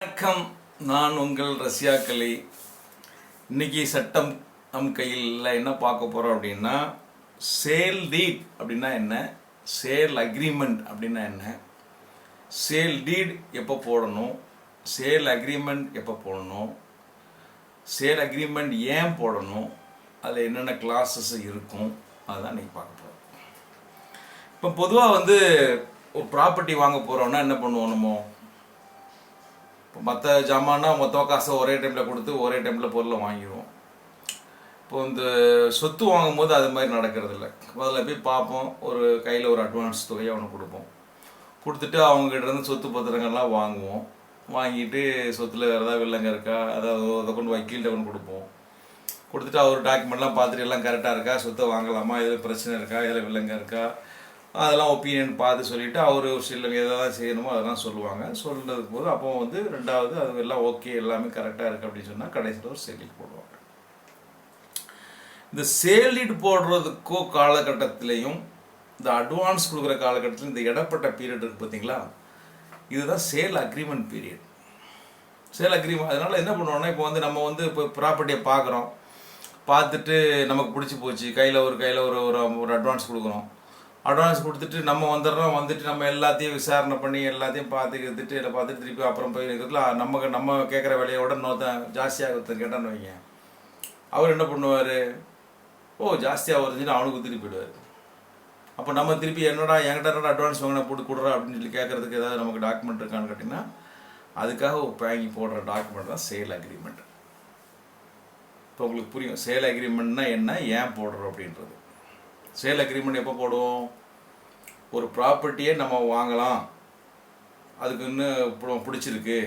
வணக்கம். நான் உங்கள் ரஷ்யா கலை. இன்னைக்கு சட்டம் நம் கையில் என்ன பார்க்க போகிறோம் அப்படின்னா, சேல் டீட் அப்படின்னா என்ன, சேல் அக்ரிமெண்ட் அப்படின்னா என்ன, சேல் டீட் எப்போ போடணும், சேல் அக்ரிமெண்ட் எப்போ போடணும், சேல் அக்ரிமெண்ட் ஏன் போடணும், அதில் என்னென்ன கிளாஸஸ் இருக்கும், அதுதான் இன்னைக்கு பார்க்க போகிறோம். இப்போ பொதுவாக ஒரு ப்ராப்பர்ட்டி வாங்க போகிறோன்னா என்ன பண்ணுவோம் நம்ம, இப்போ மற்ற ஜாமான்னா மொத்த காசை ஒரே டைமில் கொடுத்து ஒரே டைமில் பொருளை வாங்கிடுவோம். இப்போ சொத்து வாங்கும்போது அது மாதிரி நடக்கிறது இல்லை. முதல்ல போய் பார்ப்போம், ஒரு கையில் ஒரு அட்வான்ஸ் தொகையை அவனுக்கு கொடுப்போம். கொடுத்துட்டு அவங்ககிட்ட சொத்து பத்திரங்கள்லாம் வாங்குவோம். வாங்கிட்டு சொத்தில் வேறு ஏதாவது வில்லங்க இருக்கா, அதை கொண்டு வக்கீல்கிட்ட கொண்டு கொடுப்போம். கொடுத்துட்டு அவர் டாக்குமெண்ட்லாம் பார்த்துட்டு எல்லாம் கரெக்டாக இருக்கா, சொத்தை வாங்கலாமா, எதில் பிரச்சனை இருக்கா, எதில் வில்லங்க இருக்கா, அதெல்லாம் ஒப்பீனியன் பார்த்து சொல்லிவிட்டு அவர் சில எதாவது செய்யணுமோ அதெல்லாம் சொல்லுவாங்க. சொல்கிறதுக்கு போது அப்போ ரெண்டாவது அது எல்லாம் ஓகே, எல்லாமே கரெக்டாக இருக்குது அப்படின்னு சொன்னால் கடைசியில் ஒரு சேல் லீட் போடுவாங்க. இந்த சேல் லீட் போடுறதுக்கோ காலகட்டத்திலையும் இந்த அட்வான்ஸ் கொடுக்குற காலகட்டத்திலும் இந்த இடப்பட்ட பீரியட் இருக்குது பார்த்தீங்களா, இதுதான் sale agreement period. Sale agreement அதனால் என்ன பண்ணுவோம்னா, இப்போ நம்ம இப்போ ப்ராப்பர்ட்டியை பார்க்குறோம், பார்த்துட்டு நமக்கு பிடிச்சி போச்சு, கையில் ஒரு அட்வான்ஸ் கொடுக்குறோம். அட்வான்ஸ் கொடுத்துட்டு நம்ம வந்துட்டு நம்ம எல்லாத்தையும் விசாரணை பண்ணி எல்லாத்தையும் பார்த்துக்கிட்டு இதை பார்த்துட்டு திருப்பி அப்புறம் போய் இருக்கிறதுல நம்ம கேட்குற விலையோட இன்னொருத்தன் ஜாஸ்தியாக ஒருத்தன் கேட்டான்னு வைங்க, அவர் என்ன பண்ணுவார், ஜாஸ்தியாக வருதுன்னு அவனுக்கு திருப்பி போயிடுவார். அப்போ நம்ம திருப்பி என்கிட்ட அட்வான்ஸ் வாங்கினா போட்டு கொடுறா அப்படின்னு சொல்லி கேட்குறதுக்கு ஏதாவது நமக்கு டாக்குமெண்ட் இருக்கான்னு கேட்டிங்கன்னா, அதுக்காக வாங்கி போடுற டாக்குமெண்ட் தான் சேல் அக்ரிமெண்ட். இப்போ உங்களுக்கு புரியும் சேல் அக்ரிமெண்ட்னா என்ன, ஏன் போடுறோம் அப்படின்றது. சேல் அக்ரிமெண்ட் எப்போ போடுவோம், ஒரு ப்ராப்பர்ட்டியை நம்ம வாங்கலாம், அதுக்கு இன்னும் பிடிச்சிருக்கு,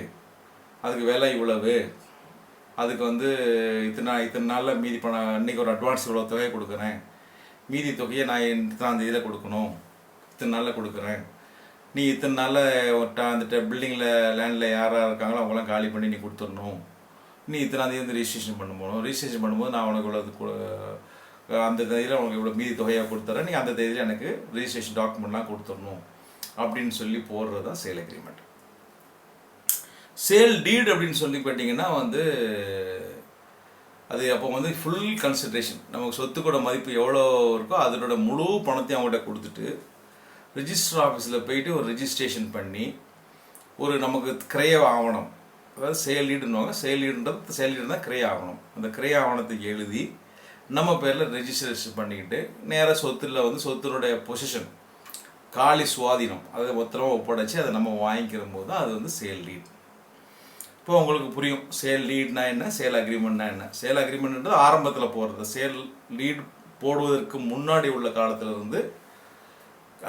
அதுக்கு விலை இவ்வளவு, அதுக்கு இத்தனை நாளில் மீதி பணம், இன்றைக்கி ஒரு அட்வான்ஸ் இவ்வளோ தொகையை கொடுக்குறேன், மீதி தொகையை நான் இத்தனை தேதியில் கொடுக்கணும், இத்தனை நாளில் கொடுக்குறேன், நீ இத்தனை நாளில் அந்த பில்டிங்கில் லேண்டில் யாராக இருக்காங்களோ அவங்களாம் காலி பண்ணி நீ கொடுத்துடணும், நீ இத்தனை தேதி ரிஜிஸ்ட்ரேஷன் பண்ண போகணும், ரிஜிஸ்ட்ரேஷன் பண்ணும்போது நான் உனக்கு இவ்வளோ அந்த தேதியில் உனக்கு இவ்வளோ மீதி தொகையாக கொடுத்துறேன், நீ அந்த தேதியில் எனக்கு ரிஜிஸ்ட்ரேஷன் டாக்குமெண்ட்லாம் கொடுத்துடணும் அப்படின்னு சொல்லி போடுறது தான் சேல் அக்ரிமெண்ட். சேல் டீட் அப்படின்னு சொல்லி கேட்டிங்கன்னா அது அப்போ ஃபுல் கன்சிடரேஷன், நமக்கு சொத்துக்கூட மதிப்பு எவ்வளோ இருக்கோ அதனோட முழு பணத்தையும் அவங்கள்ட்ட கொடுத்துட்டு ரிஜிஸ்டர் ஆஃபீஸில் போயிட்டு ஒரு ரிஜிஸ்ட்ரேஷன் பண்ணி ஒரு நமக்கு கிரைய ஆவணம், அதாவது சேல் லீடுன்னுவாங்க, சேல் லீடுனா கிரைய ஆவணம், அந்த கிரைய ஆவணத்துக்கு எழுதி நம்ம பேரில் ரெஜிஸ்ட்ரேஷன் பண்ணிக்கிட்டு நேராக சொத்தினுடைய பொசிஷன், காலி சுவாதீனம், அதை மொத்தமாக ஒப்படைச்சி அதை நம்ம வாங்கிக்கிற போது தான் அது சேல் லீட். இப்போ உங்களுக்கு புரியும் சேல் லீட்னா என்ன, சேல் அக்ரிமெண்ட்னா என்ன. சேல் அக்ரிமெண்ட்ன்றது ஆரம்பத்தில் போடுறது. சேல் லீட் போடுவதற்கு முன்னாடி உள்ள காலத்திலிருந்து,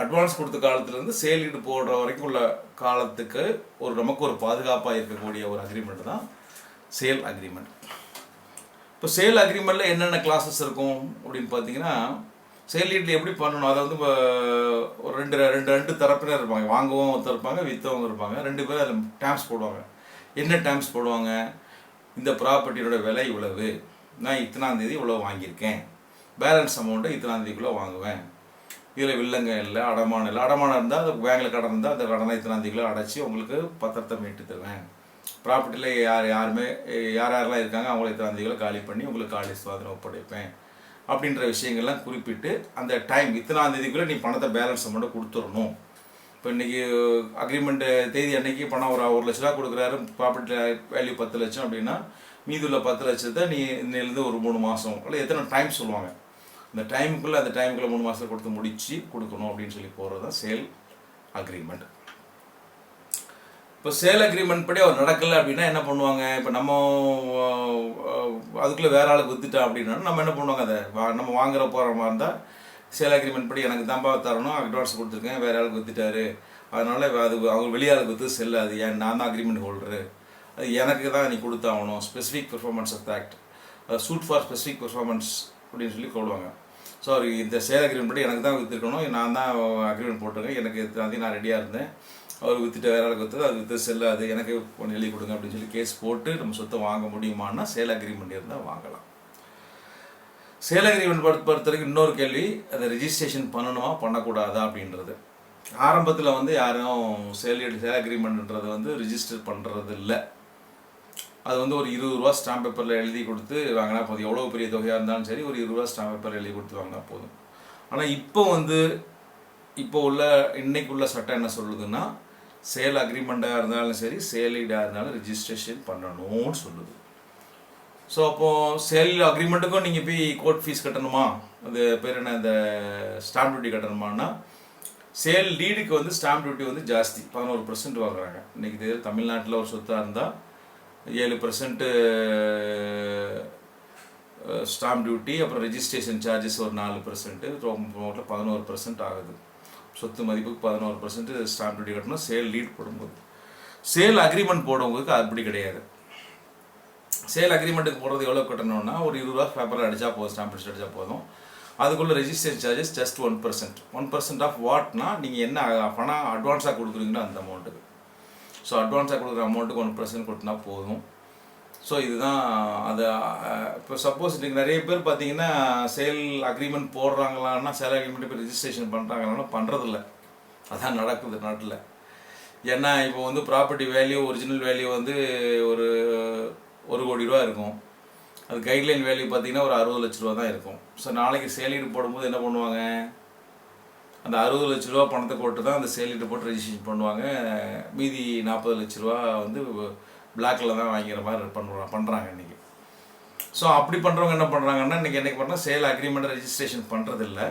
அட்வான்ஸ் கொடுத்த காலத்திலேருந்து சேல் லீடு போடுற வரைக்கும் உள்ள காலத்துக்கு நமக்கு ஒரு பாதுகாப்பாக இருக்கக்கூடிய ஒரு அக்ரிமெண்ட் தான் சேல் அக்ரிமெண்ட். இப்போ சேல் அக்ரிமெண்ட்டில் என்னென்ன கிளாஸஸ் இருக்கும் அப்படின்னு பார்த்தீங்கன்னா, சேல் லீட்டில் எப்படி பண்ணணும், அதை இப்போ ஒரு ரெண்டு தரப்பினர் இருப்பாங்க, வாங்குவவங்க ஒருத்தர் இருப்பாங்க, விற்றவங்க இருப்பாங்க. ரெண்டு பேரும் அதில் டேம்ஸ் போடுவாங்க. என்ன டேம்ஸ் போடுவாங்க, இந்த ப்ராப்பர்ட்டியோட விலை இவ்வளவு, நான் இத்தனாந்தேதி இவ்வளோ வாங்கியிருக்கேன், பேலன்ஸ் அமௌண்ட்டை இத்தனாந்தேதிக்குள்ளே வாங்குவேன், இதில் வில்லங்க இல்லை, அடமானம் இல்லை, அடமானம் இருந்தால் அது பேங்கில் கடன் இருந்தால் அந்த கடனை இத்தனாந்தேதிக்குள்ளே அடைச்சி உங்களுக்கு பத்திரத்தை மீட்டு தருவேன், ப்ராப்பர்ட்டியில் யாரெல்லாம் இருக்காங்க அவங்கள இத்தனாந்தேதிகளை காலி பண்ணி உங்களுக்கு காலி சுவாதனம் ஒப்படைப்பேன் அப்படின்ற விஷயங்கள்லாம் குறிப்பிட்டு அந்த டைம் இத்தனாந்தேதிக்குள்ளே நீ பணத்தை பேலன்ஸ் அமௌண்ட்டை கொடுத்துடணும். இப்போ இன்றைக்கி அக்ரிமெண்ட்டு தேதி அன்னைக்கு பணம் ஒரு 1 லட்ச ரூபா கொடுக்குறாரு, ப்ராப்பர்ட்டி வேல்யூ 10 லட்சம் அப்படின்னா மீதுள்ள 10 லட்சத்தை நீ இன்னிலேருந்து ஒரு 3 மாதம் இல்லை எத்தனை டைம் சொல்லுவாங்க, அந்த டைமுக்குள்ளே 3 மாதத்தை கொடுத்து முடித்து கொடுக்கணும் அப்படின்னு சொல்லி போகிறது தான் சேல் அக்ரிமெண்ட். இப்போ சேல் அக்ரிமெண்ட் படி அவர் நடக்கலை அப்படின்னா என்ன பண்ணுவாங்க, இப்போ நம்ம அதுக்குள்ளே வேற ஆளுக்கு வித்துட்டோம் அப்படின்னா நம்ம என்ன பண்ணுவாங்க, அதை நம்ம வாங்குற போகிற மாதிரி இருந்தால் சேல் அக்ரிமெண்ட் படி எனக்கு தான்ப்பா தரணும், அட்வான்ஸ் கொடுத்துருக்கேன், வேற ஆளுக்கு வித்துட்டாரு, அதனால் அது அவங்க வெளியாளுக்கு வித்து செல்லாது, நான் தான் அக்ரிமெண்ட் ஹோல்டரு, அது எனக்கு தான் நீ கொடுத்தாகணும், specific performance of act, suit for specific performance அப்படின்னு சொல்லி போடுவாங்க. ஸோ இந்த சேல் அக்ரிமெண்ட் படி எனக்கு தான் விற்றுருக்கணும், நான் தான் அக்ரிமெண்ட் போட்டிருக்கேன், எனக்கு நான் ரெடியாக இருந்தேன், அவர் விற்றுட்டு வேற ஆளுக்கு விற்று அது விற்று செல்லாது, எனக்கு ஒன்று எழுதி கொடுங்க அப்படின்னு சொல்லி கேஸ் போட்டு நம்ம சொத்தை வாங்க முடியுமான்னா சேல் அக்ரிமெண்ட் இருந்தால் வாங்கலாம். சேல் அக்ரிமெண்ட் பொறுத்த வரைக்கும் இன்னொரு கேள்வி, அதை ரெஜிஸ்ட்ரேஷன் பண்ணணுமா பண்ணக்கூடாதா அப்படின்றது. ஆரம்பத்தில் வந்து யாரும் சேல் அக்ரிமெண்ட்ன்றது வந்து ரிஜிஸ்டர் பண்ணுறது இல்லை. அது வந்து ஒரு 20 ரூபா ஸ்டாம்ப் பேப்பரில் எழுதி கொடுத்து வாங்கினா போதும். எவ்வளோ பெரிய தொகையாக இருந்தாலும் சரி ஒரு 20 ரூபா ஸ்டாம்ப் பேப்பரில் எழுதி கொடுத்து வாங்கினா போதும். ஆனால் இப்போ உள்ள இன்னைக்குள்ள சட்டம் என்ன சொல்லுதுன்னா, சேல் அக்ரிமெண்ட்டாக இருந்தாலும் சரி சேலீடாக இருந்தாலும் ரிஜிஸ்ட்ரேஷன் பண்ணணும்னு சொல்லுது. ஸோ அப்போது சேல் அக்ரிமெண்ட்டுக்கும் நீங்கள் போய் கோர்ட் ஃபீஸ் கட்டணுமா, அது பேர் என்ன, இந்த ஸ்டாம்ப் டியூட்டி கட்டணுமான்னா, சேல் டீடுக்கு வந்து ஸ்டாம்ப் டியூட்டி வந்து ஜாஸ்தி 11% வாங்குறாங்க. இன்றைக்கி தமிழ்நாட்டில் ஒரு சொத்தாக இருந்தால் 7% ஸ்டாம்ப் டியூட்டி, அப்புறம் ரெஜிஸ்ட்ரேஷன் சார்ஜஸ் ஒரு 4%, டோட்டல் 11% ஆகுது. சொத்து மதிப்புக்கு 11% ஸ்டாம்ப் டியூட்டி கட்டணும் சேல் லீட் போடும்போது. சேல் அக்ரிமெண்ட் போடும்போது அப்படி கிடையாது. சேல் அக்ரிமெண்ட்டுக்கு போடுறது எவ்வளோ கட்டணும்னா, ஒரு 20 ரூபா பேப்பரில் அடித்தா போதும், ஸ்டாம்ப் அடித்தா போதும். அதுக்குள்ள ரெஜிஸ்ட்ரேஷன் சார்ஜஸ் ஜஸ்ட் 1% ஆஃப் வாட்னா நீங்கள் என்ன பணம் அட்வான்ஸாக கொடுக்குறீங்களோ அந்த அமௌண்ட்டுக்கு. ஸோ அட்வான்ஸாக கொடுக்குற அமௌண்ட்டுக்கு 1% கொடுத்தனா போதும். ஸோ இதுதான் அது. இப்போ சப்போஸ் இன்றைக்கி நிறைய பேர் பார்த்தீங்கன்னா சேல் அக்ரிமெண்ட் போடுறாங்களான்னா, சேல் அக்ரிமெண்ட் இப்போ ரிஜிஸ்ட்ரேஷன் பண்ணுறாங்களான்னா பண்ணுறதில்ல. அதான் நடக்குது நாட்டில். ஏன்னா இப்போ வந்து ப்ராப்பர்ட்டி வேல்யூ, ஒரிஜினல் வேல்யூ வந்து ஒரு 1 கோடி ரூபா இருக்கும். அது கைட்லைன் வேல்யூ பார்த்தீங்கன்னா ஒரு 60 லட்ச ரூபா தான் இருக்கும். ஸோ நாளைக்கு சேலீடு போடும்போது என்ன பண்ணுவாங்க, அந்த 60 லட்ச ரூபா பணத்தை போட்டு தான் அந்த சேலீடு போட்டு ரெஜிஸ்ட்ரேஷன் பண்ணுவாங்க. மீதி 40 லட்ச ரூபா வந்து பிளாக்கில் தான் வாங்கிற மாதிரி பண்ணுறாங்க இன்றைக்கி. ஸோ அப்படி பண்ணுறவங்க என்ன பண்ணுறாங்கன்னா, இன்றைக்கி என்ன பண்ணுறாங்க, சேல் அக்ரிமெண்ட் ரெஜிஸ்ட்ரேஷன் பண்ணுறதில்ல.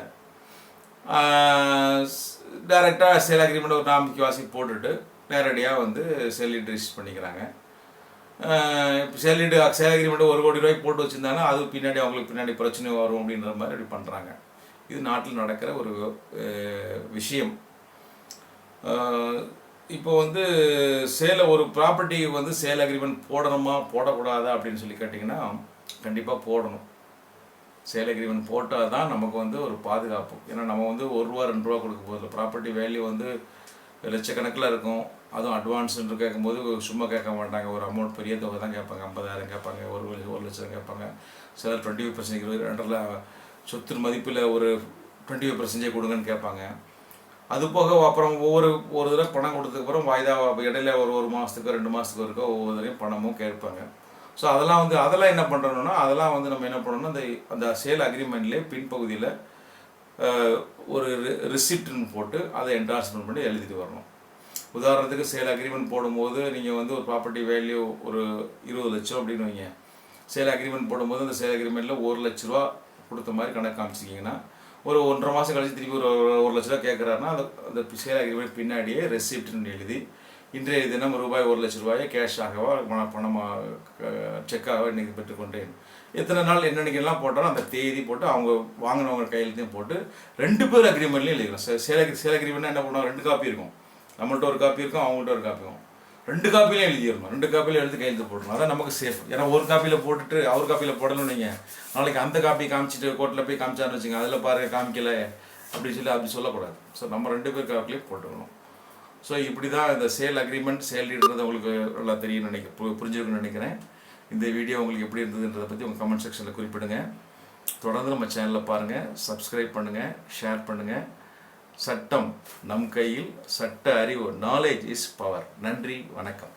டைரெக்டாக சேல் அக்ரிமெண்ட் ஒரு நாமிக்கு வாசி போட்டுட்டு நேரடியாக வந்து சேலீடு ரெஜிஸ்டர் பண்ணிக்கிறாங்க. இப்போ சேல் அக்ரிமெண்ட் 1 கோடி ரூபாய்க்கு போட்டு வச்சுருந்தாங்கன்னா அது பின்னாடி அவங்களுக்கு பின்னாடி பிரச்சனை வரும் அப்படின்ற மாதிரி அப்படி பண்ணுறாங்க. இது நாட்டில் நடக்கிற ஒரு விஷயம். இப்போ வந்து ஒரு ப்ராப்பர்ட்டி வந்து சேல் அக்ரிமெண்ட் போடணுமா போடக்கூடாதா அப்படின்னு சொல்லி கேட்டிங்கன்னா, கண்டிப்பாக போடணும். சேல் அக்ரிமெண்ட் போட்டால் தான் நமக்கு வந்து ஒரு பாதுகாப்பு. ஏன்னா நம்ம வந்து 1 ரூபா 2 ரூபா கொடுக்க போதில்லை. ப்ராப்பர்ட்டி வேல்யூ வந்து லட்சக்கணக்கில் இருக்கும். அதுவும் அட்வான்ஸ்ன்னு கேட்கும்போது சும்மா கேட்க மாட்டாங்க. ஒரு அமௌண்ட் பெரிய தொகை தான் கேட்பாங்க. 50,000 கேட்பாங்க, 1 லட்சம் கேட்பாங்க. சிலர் 25% 22 சொத்து மதிப்பில் ஒரு 25% கொடுங்கன்னு கேட்பாங்க. அது போக அப்புறம் ஒரு தடவை பணம் கொடுத்ததுக்கப்புறம் வாய்தா இடையில ஒரு மாதத்துக்கு 2 மாதத்துக்கு இருக்கோ ஒவ்வொரு தடவையும் பணமும் கேட்பாங்க. ஸோ அதெல்லாம் என்ன பண்ணுறோன்னா, அதெல்லாம் வந்து நம்ம என்ன பண்ணணும்னா, அந்த சேல் அக்ரிமெண்ட்லேயே பின்பகுதியில் ஒரு ரிசிப்ட்னு போட்டு அதை என்டார்ஸ்மெண்ட் பண்ணி எழுதிட்டு வரணும். உதாரணத்துக்கு சேல் அக்ரிமெண்ட் போடும்போது நீங்கள் வந்து ஒரு ப்ராப்பர்ட்டி வேல்யூ ஒரு 20 லட்சம் அப்படின்னு வைங்க. சேல் அக்ரிமெண்ட் போடும்போது அந்த சேல் அக்ரிமெண்ட்டில் 1 லட்ச ரூபா கொடுத்த மாதிரி கணக்கு காமிச்சிக்கிங்கன்னா, ஒரு 1.5 மாதம் கழிச்சு திருப்பி ஒரு 1 லட்ச ரூபா கேட்குறாருன்னா, அந்த சேல் அக்ரிமெண்ட் பின்னாடியே ரெசிப்ட்னு எழுதி இன்றைய தினம் ரூபாய் 1 லட்ச ரூபாயை கேஷாகவோ பணமாக செக்காகவோ இன்றைக்கி பெற்றுக்கொண்டேன். எத்தனை நாள் என்னென்னலாம் போட்டாலும் அந்த தேதி போட்டு அவங்க வாங்கினவங்க கையெழுத்தையும் போட்டு 2 பேர் அக்ரிமெண்ட்லையும் எழுதிக்கிறோம். சேல் அக்ரிமெண்ட்னா என்ன பண்ணுவோம், 2 காப்பி இருக்கும். நம்மள்ட்ட ஒரு காப்பி இருக்கும், அவங்கள்ட்ட ஒரு காப்பி இருக்கும். 2 காப்பிலையும் எழுதிடணும். 2 காப்பியில் எழுதி கையெழுத்து போடணும். அதான் நமக்கு சேஃப். ஏன்னா ஒரு காப்பியில் போட்டுட்டு அவர் காப்பியில் போடணும்னு நீங்கள் நாளைக்கு அந்த காப்பி காமிச்சிட்டு கோர்ட்டில் போய் காமிச்சான்னு வச்சுங்க, அதில் பாருங்க காமிக்கலை அப்படின்னு சொல்லி அப்படி சொல்லக்கூடாது. ஸோ நம்ம 2 பேர் காப்பிலையும் போட்டுக்கணும். ஸோ இப்படி தான் இந்த சேல் அக்ரிமெண்ட் சேல் டீடுன்றது உங்களுக்கு நல்லா தெரியும் புரிஞ்சுக்கணும்னு நினைக்கிறேன். இந்த வீடியோ உங்களுக்கு எப்படி இருந்ததுன்றதை பற்றி உங்கள் கமெண்ட் செக்ஷனில் குறிப்பிடுங்க. தொடர்ந்து நம்ம சேனலில் பாருங்கள், சப்ஸ்கிரைப் பண்ணுங்கள், ஷேர் பண்ணுங்கள். சட்டம் நம் கையில், சட்ட அறிவு, நாலேஜ் இஸ் பவர். நன்றி, வணக்கம்.